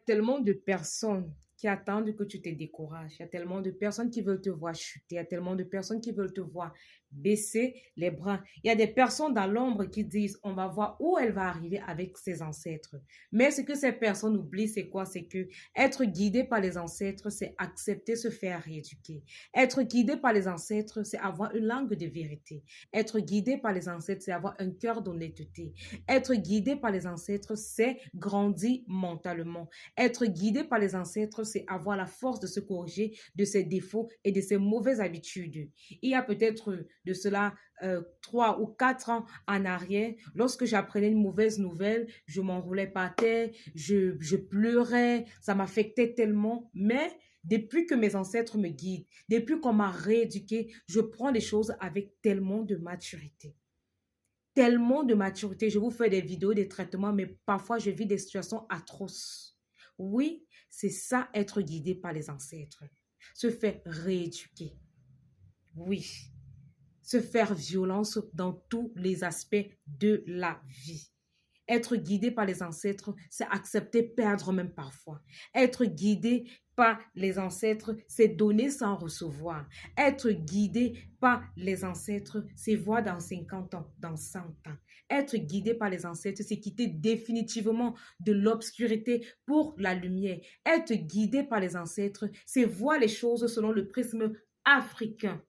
tellement de personnes qui attendent que tu te décourages. Il y a tellement de personnes qui veulent te voir chuter. Il y a tellement de personnes qui veulent te voir baisser les bras. Il y a des personnes dans l'ombre qui disent, on va voir où elle va arriver avec ses ancêtres. Mais ce que ces personnes oublient, c'est quoi? C'est que être guidé par les ancêtres, c'est accepter se faire rééduquer. Être guidé par les ancêtres, c'est avoir une langue de vérité. Être guidé par les ancêtres, c'est avoir un cœur d'honnêteté. Être guidé par les ancêtres, c'est grandir mentalement. Être guidé par les ancêtres, c'est avoir la force de se corriger de ses défauts et de ses mauvaises habitudes. Il y a peut-être de cela 3 ou 4 ans en arrière, lorsque j'apprenais une mauvaise nouvelle, je m'enroulais par terre, je pleurais, ça m'affectait tellement. Mais depuis que mes ancêtres me guident, depuis qu'on m'a rééduqué, je prends les choses avec tellement de maturité. Tellement de maturité. Je vous fais des vidéos, des traitements, mais parfois je vis des situations atroces. Oui, c'est ça être guidé par les ancêtres. Se faire rééduquer. Oui, se faire violence dans tous les aspects de la vie. Être guidé par les ancêtres, c'est accepter perdre même parfois. Être guidé par les ancêtres, c'est donner sans recevoir. Être guidé par les ancêtres, c'est voir dans 50 ans, dans 100 ans. Être guidé par les ancêtres, c'est quitter définitivement de l'obscurité pour la lumière. Être guidé par les ancêtres, c'est voir les choses selon le prisme africain.